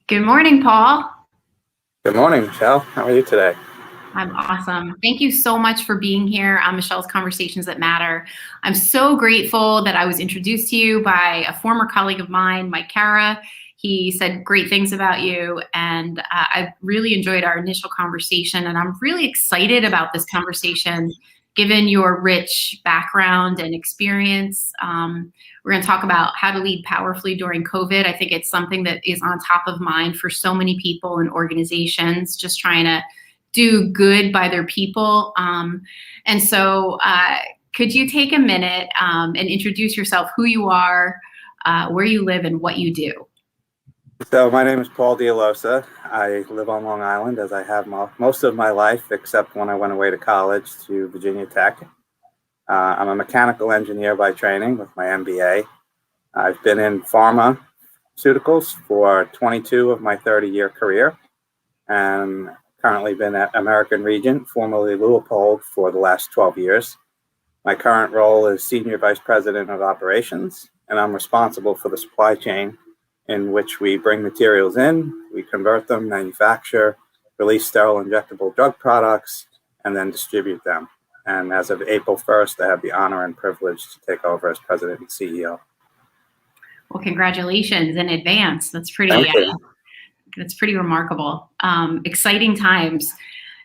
Good morning, Paul. Good morning, Michelle. How are you today? I'm awesome. Thank you so much for being here on Michelle's Conversations That Matter. I'm so grateful that I was introduced to you by a former colleague of mine, Mike Cara. He said great things about you, and I really enjoyed our initial conversation, and I'm really excited about this conversation given your rich background and experience. We're going to talk about how to lead powerfully during COVID. I think it's something that is on top of mind for so many people and organizations just trying to do good by their people. And so could you take a minute and introduce yourself, who you are, where you live, and what you do? So my name is Paul Diolosa. I live on Long Island, as I have most of my life, except when I went away to college to Virginia Tech. I'm a mechanical engineer by training with my MBA. I've been in pharmaceuticals for 22 of my 30-year career, and currently been at American Regent, formerly Leopold, for the last 12 years. My current role is Senior Vice President of Operations, and I'm responsible for the supply chain in which we bring materials in, we convert them, manufacture, release sterile injectable drug products, and then distribute them. And as of April 1st, I have the honor and privilege to take over as President and CEO. Well, congratulations in advance. That's pretty remarkable. Exciting times.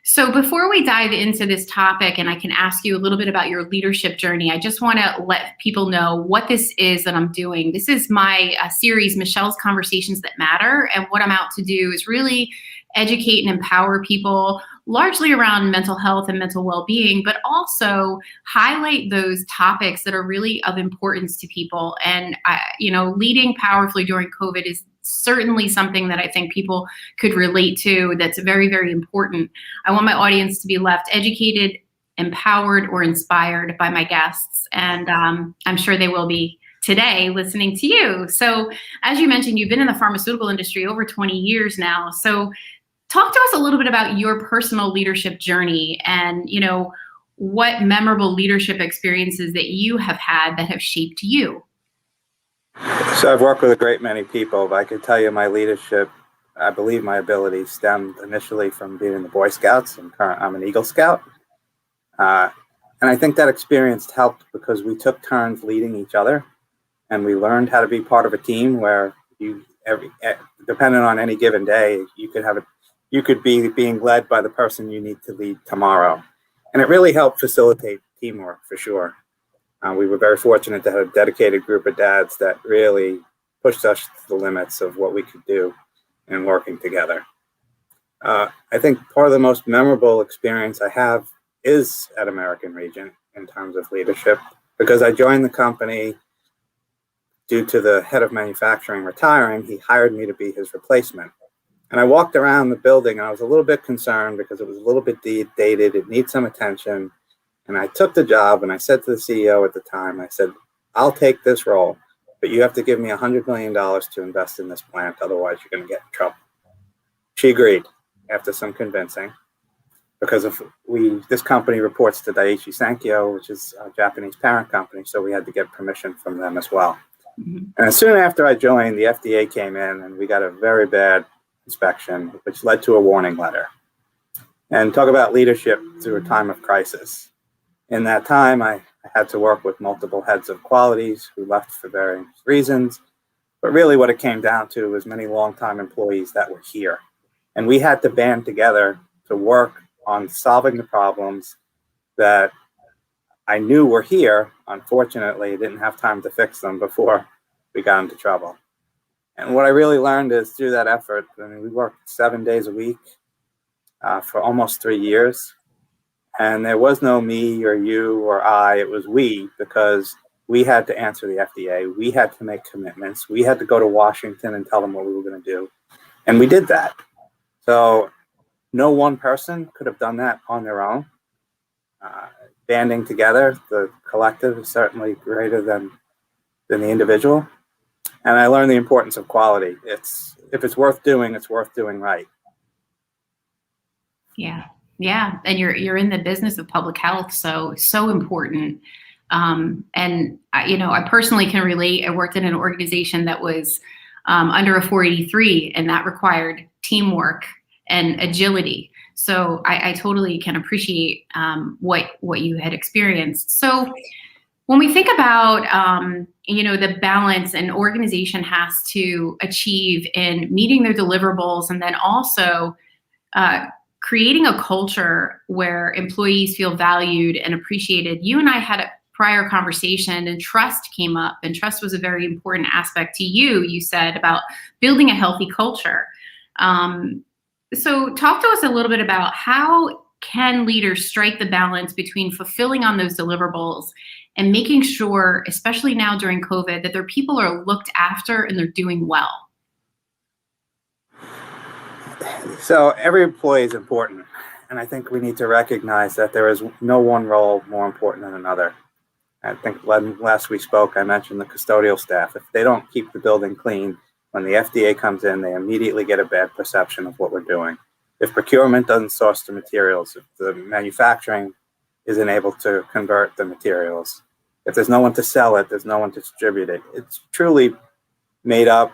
So before we dive into this topic, and I can ask you a little bit about your leadership journey, I just want to let people know what this is that I'm doing. This is my series, Michelle's Conversations That Matter. And what I'm out to do is really educate and empower people, largely around mental health and mental well-being, but also highlight those topics that are really of importance to people. And, leading powerfully during COVID is certainly something that I think people could relate to. That's very, very important. I want my audience to be left educated, empowered, or inspired by my guests. And I'm sure they will be today listening to you. So as you mentioned, you've been in the pharmaceutical industry over 20 years now. So talk to us a little bit about your personal leadership journey and, what memorable leadership experiences that you have had that have shaped you. So I've worked with a great many people, but I can tell you my leadership, I believe my ability stemmed initially from being in the Boy Scouts. I'm an Eagle Scout. And I think that experience helped because we took turns leading each other, and we learned how to be part of a team where depending on any given day, you could be being led by the person you need to lead tomorrow. And it really helped facilitate teamwork for sure. We were very fortunate to have a dedicated group of dads that really pushed us to the limits of what we could do in working together. I think part of the most memorable experience I have is at American Regent in terms of leadership, because I joined the company due to the head of manufacturing retiring. He hired me to be his replacement. And I walked around the building and I was a little bit concerned because it was a little bit dated. It needs some attention. And I took the job and I said to the CEO at the time, I said, I'll take this role, but you have to give me $100 million to invest in this plant. Otherwise, you're going to get in trouble. She agreed after some convincing, because this company reports to Daiichi Sankyo, which is a Japanese parent company. So we had to get permission from them as well. Mm-hmm. And soon after I joined, the FDA came in and we got a very bad inspection, which led to a warning letter. And talk about leadership through a time of crisis. In that time, I had to work with multiple heads of qualities who left for various reasons. But really what it came down to was many longtime employees that were here. And we had to band together to work on solving the problems that I knew were here. Unfortunately, I didn't have time to fix them before we got into trouble. And what I really learned is through that effort, we worked 7 days a week for almost 3 years. And there was no me or you or I, it was we, because we had to answer the FDA. We had to make commitments. We had to go to Washington and tell them what we were going to do. And we did that. So no one person could have done that on their own. Banding together, the collective is certainly greater than the individual. And I learned the importance of quality. If it's worth doing, it's worth doing right. Yeah. And you're in the business of public health, so important. And I personally can relate. I worked in an organization that was under a 483, and that required teamwork and agility. So I totally can appreciate what you had experienced. So when we think about the balance an organization has to achieve in meeting their deliverables, and then also creating a culture where employees feel valued and appreciated. You and I had a prior conversation, and trust came up, and trust was a very important aspect to you. You said about building a healthy culture. So talk to us a little bit about how can leaders strike the balance between fulfilling on those deliverables and making sure, especially now during COVID, that their people are looked after and they're doing well? So every employee is important, and I think we need to recognize that there is no one role more important than another. I think last we spoke, I mentioned the custodial staff. If they don't keep the building clean, when the FDA comes in, they immediately get a bad perception of what we're doing. If procurement doesn't source the materials, if the manufacturing isn't able to convert the materials, if there's no one to sell it, there's no one to distribute it. It's truly made up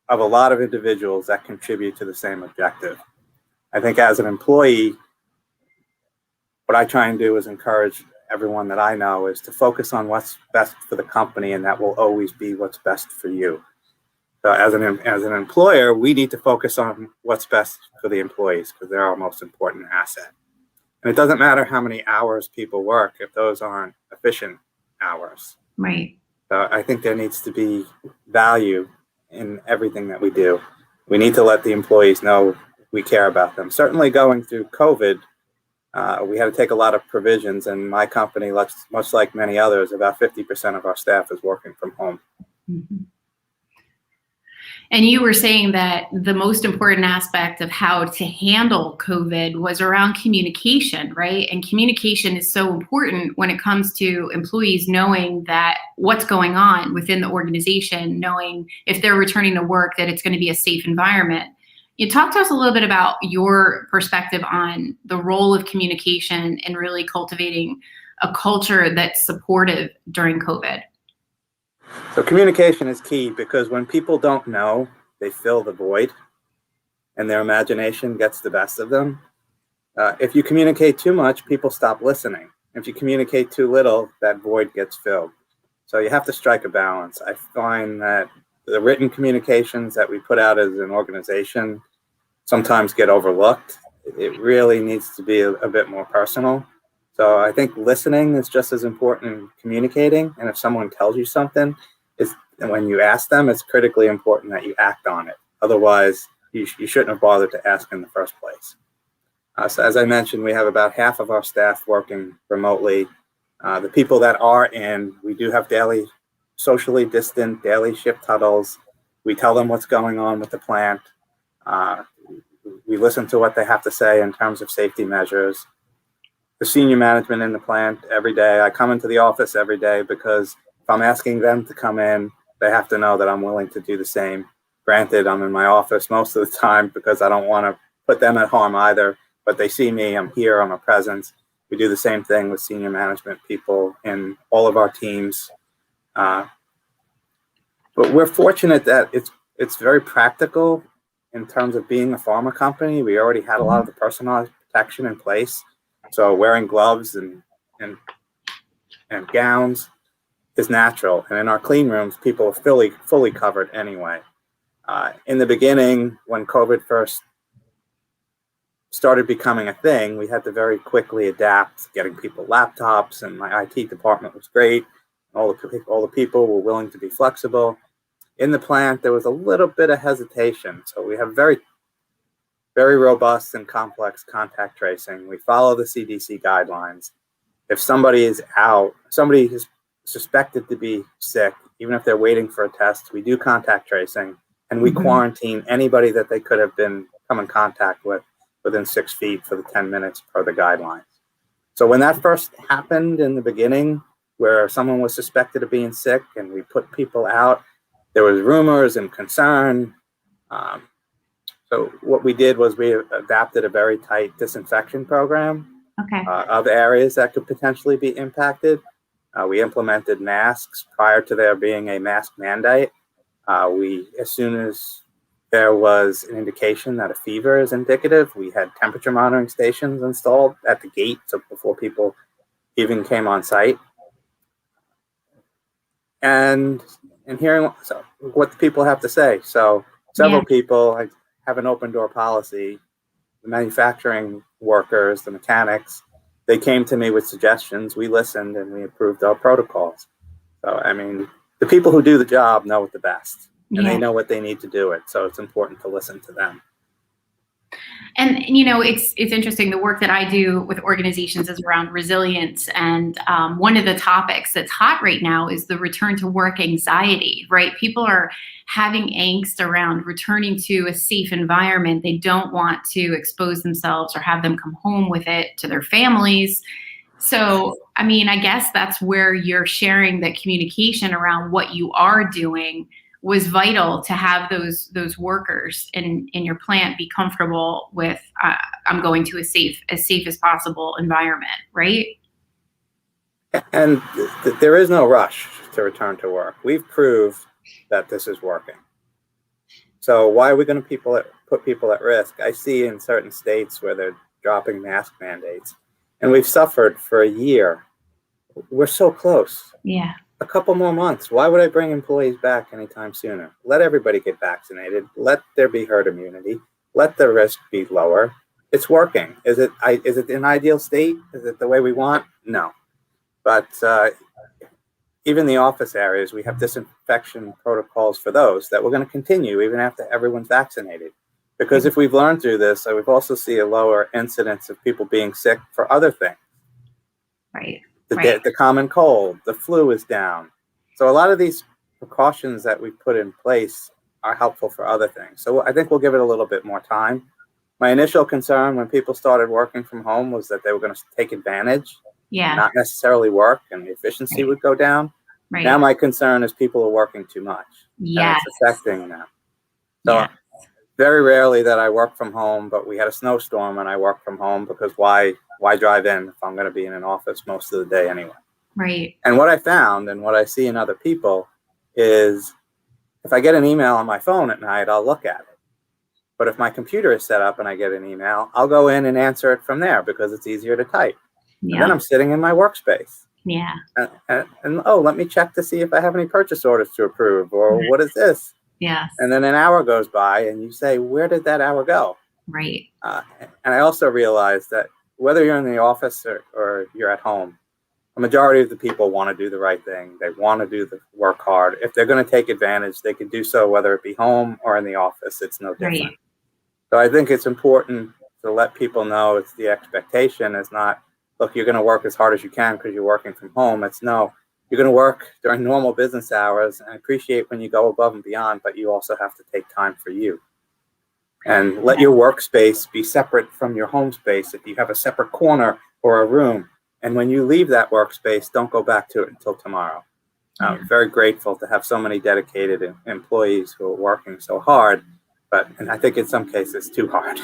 of a lot of individuals that contribute to the same objective. I think as an employee, what I try and do is encourage everyone that I know is to focus on what's best for the company, and that will always be what's best for you. So as an employer, we need to focus on what's best for the employees because they're our most important asset. And it doesn't matter how many hours people work if those aren't efficient hours. Right. So I think there needs to be value in everything that we do. We need to let the employees know we care about them. Certainly going through COVID, we had to take a lot of provisions, and my company, much like many others, about 50% of our staff is working from home. Mm-hmm. And you were saying that the most important aspect of how to handle COVID was around communication, right? And communication is so important when it comes to employees knowing that what's going on within the organization, knowing if they're returning to work, that it's going to be a safe environment. You talk to us a little bit about your perspective on the role of communication and really cultivating a culture that's supportive during COVID. So communication is key because when people don't know, they fill the void and their imagination gets the best of them. If you communicate too much, people stop listening. If you communicate too little, that void gets filled. So you have to strike a balance. I find that the written communications that we put out as an organization sometimes get overlooked. It really needs to be a bit more personal. So I think listening is just as important in communicating. And if someone tells you something, and when you ask them, it's critically important that you act on it. Otherwise, you shouldn't have bothered to ask in the first place. So as I mentioned, we have about half of our staff working remotely. The people that are in, we do have daily socially distant daily shift huddles. We tell them what's going on with the plant. We listen to what they have to say in terms of safety measures. The senior management in the plant every day, I come into the office every day because if I'm asking them to come in, they have to know that I'm willing to do the same. Granted, I'm in my office most of the time because I don't want to put them at harm either, but they see me, I'm here, I'm a presence. We do the same thing with senior management people in all of our teams. But we're fortunate that it's very practical in terms of being a pharma company. We already had a lot of the personalized protection in place. So wearing gloves and gowns is natural. And in our clean rooms, people are fully covered anyway. In the beginning, when COVID first started becoming a thing, we had to very quickly adapt, getting people laptops, and my IT department was great. All the people were willing to be flexible. In the plant, there was a little bit of hesitation. So we have very, very robust and complex contact tracing. We follow the CDC guidelines. If somebody is out, somebody is suspected to be sick, even if they're waiting for a test, we do contact tracing, and we quarantine anybody that they could have come in contact with within 6 feet for the 10 minutes per the guidelines. So when that first happened in the beginning, where someone was suspected of being sick and we put people out, there was rumors and concern. So what we did was we adapted a very tight disinfection program of areas that could potentially be impacted. We implemented masks prior to there being a mask mandate. As soon as there was an indication that a fever is indicative, we had temperature monitoring stations installed at the gate, so before people even came on site. And hearing what the people have to say. So several people have an open door policy. The manufacturing workers, the mechanics, they came to me with suggestions. We listened and we approved our protocols. So, I mean, the people who do the job know it the best, and they know what they need to do it. So it's important to listen to them. And it's interesting. The work that I do with organizations is around resilience, and one of the topics that's hot right now is the return to work anxiety. Right? People are having angst around returning to a safe environment. They don't want to expose themselves or have them come home with it to their families. So, I mean, I guess that's where you're sharing that communication around what you are doing was vital to have those workers in your plant be comfortable with I'm going to as safe as possible environment, right? And there is no rush to return to work. We've proved that this is working. So why are we going to put people at risk? I see in certain states where they're dropping mask mandates, and we've suffered for a year. We're so close. Yeah. A couple more months. Why would I bring employees back anytime sooner? Let everybody get vaccinated. Let there be herd immunity. Let the risk be lower. It's working. Is it an ideal state? Is it the way we want? No. But even the office areas, we have disinfection protocols for those that we're going to continue even after everyone's vaccinated. Because if we've learned through this, we've also see a lower incidence of people being sick for other things. Right. The common cold, the flu is down. So a lot of these precautions that we put in place are helpful for other things. So I think we'll give it a little bit more time. My initial concern when people started working from home was that they were going to take advantage, not necessarily work, and the efficiency would go down. Right. Now my concern is people are working too much. And it's affecting them. So very rarely that I work from home, but we had a snowstorm and I work from home because why drive in if I'm going to be in an office most of the day anyway? Right. And what I found and what I see in other people is if I get an email on my phone at night, I'll look at it. But if my computer is set up and I get an email, I'll go in and answer it from there because it's easier to type. And then I'm sitting in my workspace. Yeah. And let me check to see if I have any purchase orders to approve or what is this? Yes. And then an hour goes by and you say, where did that hour go? Right. And I also realized that whether you're in the office or you're at home, a majority of the people want to do the right thing. They want to do the work hard. If they're going to take advantage, they can do so whether it be home or in the office. It's no different. Right. So I think it's important to let people know it's the expectation is not, look, you're going to work as hard as you can because you're working from home. It's no, you're going to work during normal business hours and appreciate when you go above and beyond, but you also have to take time for you. And let your workspace be separate from your home space. If you have a separate corner or a room, and when you leave that workspace, don't go back to it until tomorrow. I'm very grateful to have so many dedicated employees who are working so hard, and I think in some cases too hard.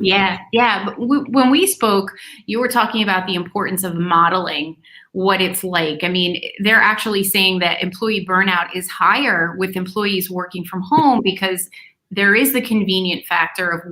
Yeah. But when we spoke, you were talking about the importance of modeling what it's like. I mean, they're actually saying that employee burnout is higher with employees working from home because there is the convenient factor of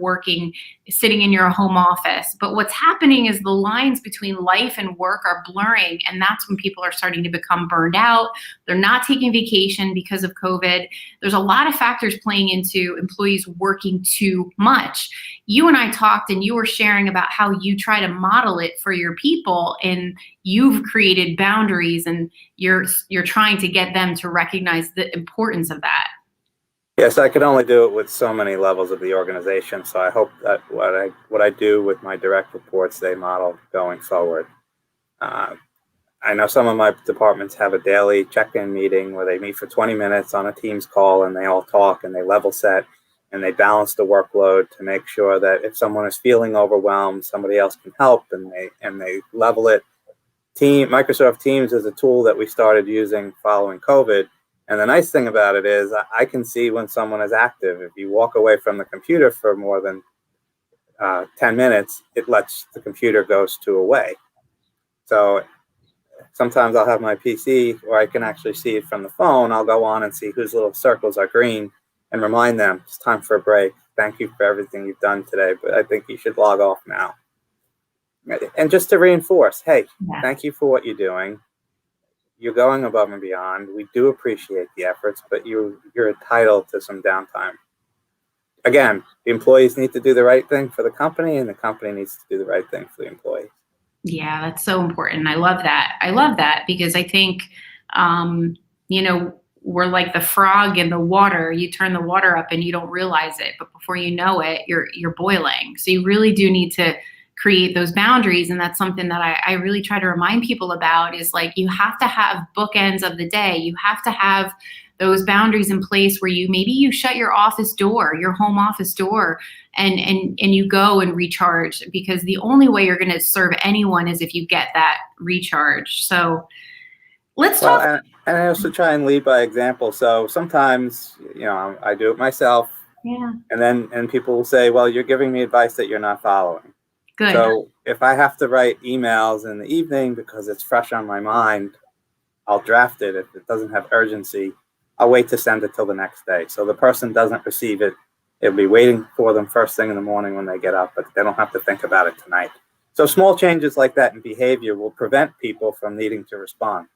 sitting in your home office. But what's happening is the lines between life and work are blurring. And that's when people are starting to become burned out. They're not taking vacation because of COVID. There's a lot of factors playing into employees working too much. You and I talked and you were sharing about how you try to model it for your people and you've created boundaries and you're trying to get them to recognize the importance of that. Yes, I can only do it with so many levels of the organization. So I hope that what I do with my direct reports, they model going forward. I know some of my departments have a daily check-in meeting where they meet for 20 minutes on a Teams call and they all talk and they level set and they balance the workload to make sure that if someone is feeling overwhelmed, somebody else can help and they level it. Microsoft Teams is a tool that we started using following COVID. And the nice thing about it is I can see when someone is active. If you walk away from the computer for more than 10 minutes, it lets the computer goes to away. So sometimes I'll have my PC where I can actually see it from the phone. I'll go on and see whose little circles are green and remind them it's time for a break. Thank you for everything you've done today, but I think you should log off now. And just to reinforce, hey, thank you for what you're doing. You're going above and beyond. We do appreciate the efforts, but you're entitled to some downtime. Again, the employees need to do the right thing for the company, and the company needs to do the right thing for the employees. Yeah, that's so important. I love that. I love that because I think, we're like the frog in the water. You turn the water up and you don't realize it, but before you know it, you're boiling. So you really do need to create those boundaries. And that's something that I really try to remind people about is like, you have to have bookends of the day. You have to have those boundaries in place where you shut your office door, your home office door, and you go and recharge, because the only way you're going to serve anyone is if you get that recharge. So let's talk. And I also try and lead by example. So sometimes, I do it myself. Yeah. And people will say, well, you're giving me advice that you're not following. Good. So if I have to write emails in the evening because it's fresh on my mind, I'll draft it. If it doesn't have urgency, I'll wait to send it till the next day. So the person doesn't receive it. It'll be waiting for them first thing in the morning when they get up, but they don't have to think about it tonight. So small changes like that in behavior will prevent people from needing to respond.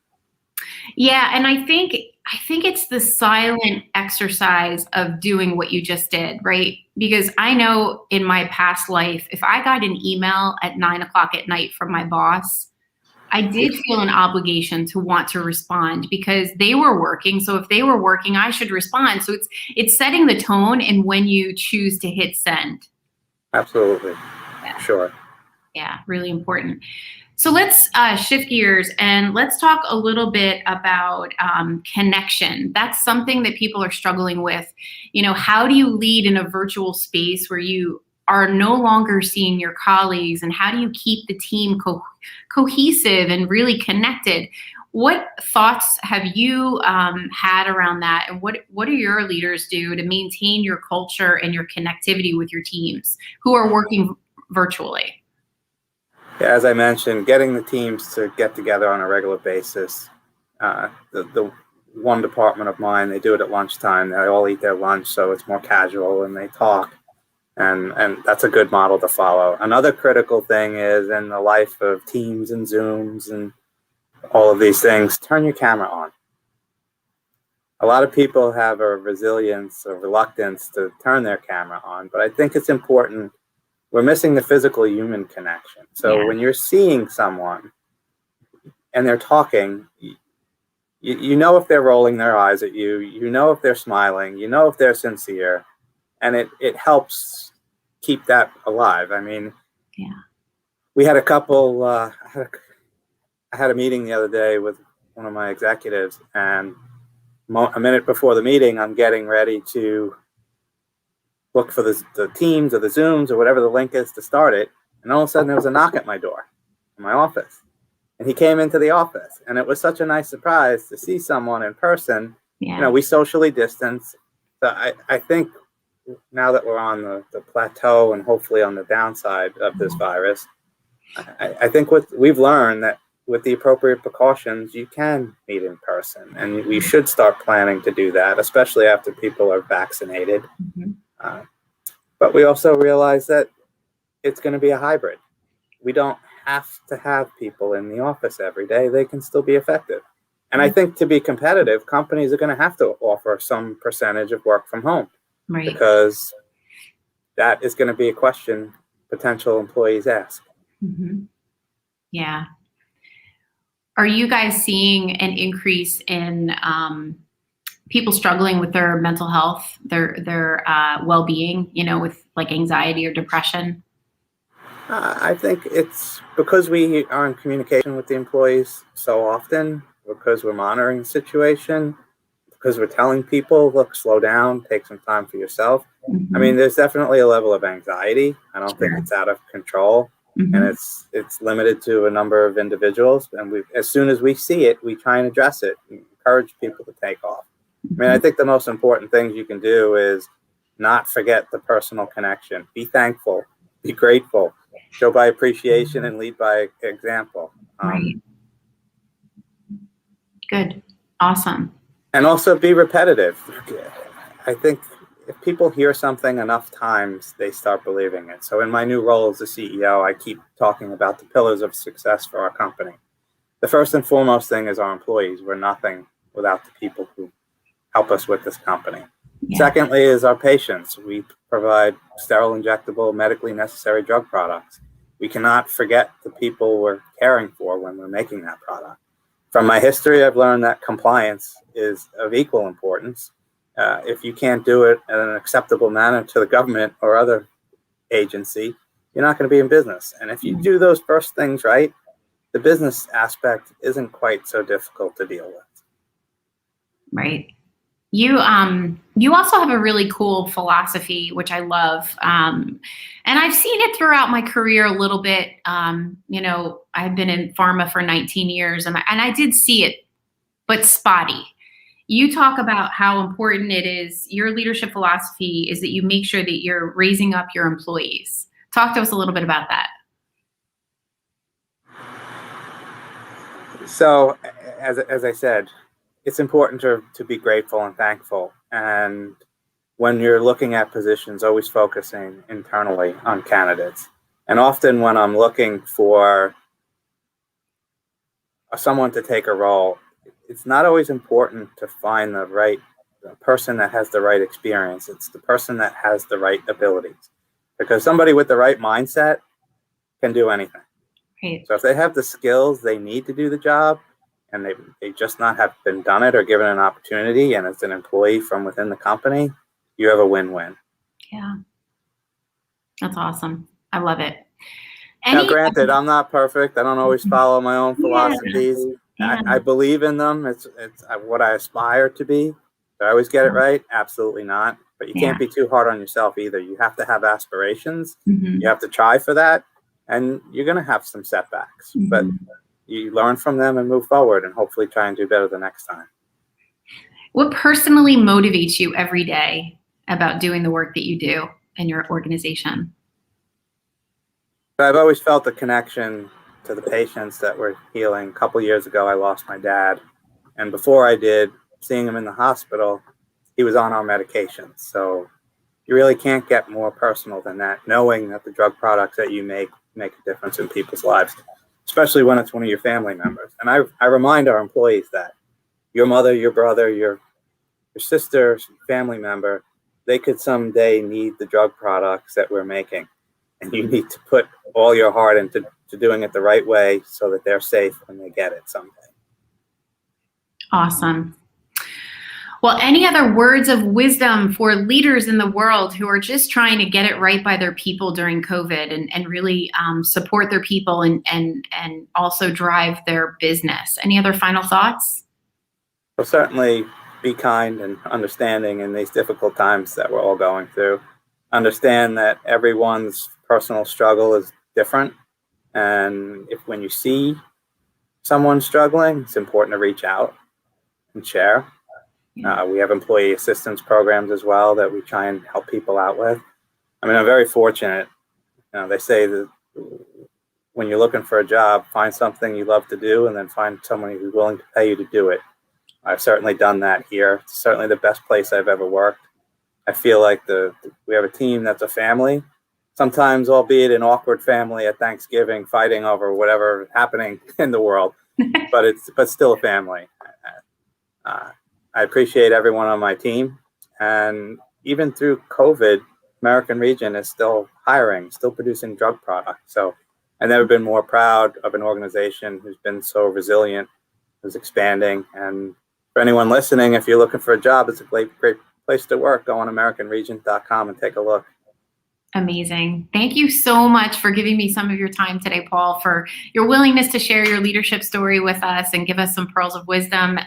Yeah, and I think it's the silent exercise of doing what you just did, right? Because I know in my past life, if I got an email at 9:00 at night from my boss, I did feel an obligation to want to respond because they were working. So if they were working, I should respond. So it's setting the tone and when you choose to hit send. Absolutely. Yeah. Sure. Yeah, really important. So let's shift gears and let's talk a little bit about connection. That's something that people are struggling with. How do you lead in a virtual space where you are no longer seeing your colleagues, and how do you keep the team cohesive and really connected? What thoughts have you had around that, and what do your leaders do to maintain your culture and your connectivity with your teams who are working virtually? Yeah, as I mentioned, getting the teams to get together on a regular basis. The one department of mine, they do it at lunchtime. They all eat their lunch, so it's more casual and they talk. And that's a good model to follow. Another critical thing is in the life of Teams and Zooms and all of these things, turn your camera on. A lot of people have a resilience or reluctance to turn their camera on, but I think it's important. We're missing the physical human connection. So when you're seeing someone and they're talking, you know if they're rolling their eyes at you, you know if they're smiling, you know if they're sincere, and it helps keep that alive. I mean, we had a couple, I had a meeting the other day with one of my executives, and a minute before the meeting, I'm getting ready to look for the Teams or the Zooms or whatever the link is to start it. And all of a sudden there was a knock at my door in my office. And he came into the office. And it was such a nice surprise to see someone in person. Yeah. We socially distance. So I think now that we're on the plateau and hopefully on the downside of this virus, I think we've learned that with the appropriate precautions, you can meet in person. And we should start planning to do that, especially after people are vaccinated. Mm-hmm. But we also realize that it's going to be a hybrid. We don't have to have people in the office every day. They can still be effective. And I think to be competitive, companies are going to have to offer some percentage of work from home. Right. Because that is going to be a question potential employees ask. Mm-hmm. Yeah. Are you guys seeing an increase in people struggling with their mental health, their well-being, with like anxiety or depression? I think it's because we are in communication with the employees so often, because we're monitoring the situation, because we're telling people, look, slow down, take some time for yourself. Mm-hmm. I mean, there's definitely a level of anxiety. I don't think it's out of control. Mm-hmm. And it's limited to a number of individuals. And as soon as we see it, we try and address it and encourage people to take off. I mean, I think the most important things you can do is not forget the personal connection. Be thankful, be grateful, show by appreciation and lead by example. Right. Good. Awesome. And also be repetitive. I think if people hear something enough times, they start believing it. So in my new role as the CEO, I keep talking about the pillars of success for our company. The first and foremost thing is our employees. We're nothing without the people who help us with this company. Yeah. Secondly is our patients. We provide sterile, injectable, medically necessary drug products. We cannot forget the people we're caring for when we're making that product. From my history, I've learned that compliance is of equal importance. If you can't do it in an acceptable manner to the government or other agency, you're not going to be in business. And if you do those first things right, the business aspect isn't quite so difficult to deal with. Right. You also have a really cool philosophy, which I love. And I've seen it throughout my career a little bit. I've been in pharma for 19 years and I did see it, but spotty. You talk about how important it is. Your leadership philosophy is that you make sure that you're raising up your employees. Talk to us a little bit about that. So, as I said, it's important to be grateful and thankful. And when you're looking at positions, always focusing internally on candidates. And often when I'm looking for someone to take a role, it's not always important to find the right person that has the right experience. It's the person that has the right abilities. Because somebody with the right mindset can do anything. Right. So if they have the skills they need to do the job, and they just not have been done it or given an opportunity, and it's an employee from within the company, you have a win-win. Yeah. That's awesome. I love it. Now, granted, I'm not perfect. I don't always follow my own philosophies. Yeah. I believe in them. It's what I aspire to be. Do I always get it right? Absolutely not. But you can't be too hard on yourself either. You have to have aspirations. Mm-hmm. You have to try for that. And you're going to have some setbacks. Mm-hmm. But you learn from them and move forward and hopefully try and do better the next time. What personally motivates you every day about doing the work that you do in your organization? I've always felt a connection to the patients that we're healing. A couple years ago, I lost my dad. And before I did, seeing him in the hospital, he was on our medications. So you really can't get more personal than that, knowing that the drug products that you make a difference in people's lives, especially when it's one of your family members. And I remind our employees that your mother, your brother, your sister, family member, they could someday need the drug products that we're making. And you need to put all your heart into doing it the right way so that they're safe when they get it someday. Awesome. Well, any other words of wisdom for leaders in the world who are just trying to get it right by their people during COVID and really support their people and also drive their business? Any other final thoughts? Well, certainly be kind and understanding in these difficult times that we're all going through. Understand that everyone's personal struggle is different. And when you see someone struggling, it's important to reach out and share. We have employee assistance programs as well that we try and help people out with. I mean, I'm very fortunate. They say that when you're looking for a job, find something you love to do and then find someone who's willing to pay you to do it. I've certainly done that here. It's certainly the best place I've ever worked. I feel like we have a team that's a family, sometimes albeit an awkward family at Thanksgiving fighting over whatever is happening in the world, but still a family. I appreciate everyone on my team. And even through COVID, American Region is still hiring, still producing drug products. So I've never been more proud of an organization who's been so resilient, who's expanding. And for anyone listening, if you're looking for a job, it's a great place to work. Go on AmericanRegent.com and take a look. Amazing. Thank you so much for giving me some of your time today, Paul, for your willingness to share your leadership story with us and give us some pearls of wisdom.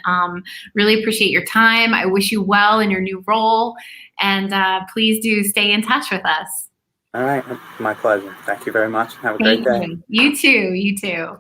Really appreciate your time. I wish you well in your new role, and please do stay in touch with us. All right. My pleasure. Thank you very much. Have a great day. You too. You too.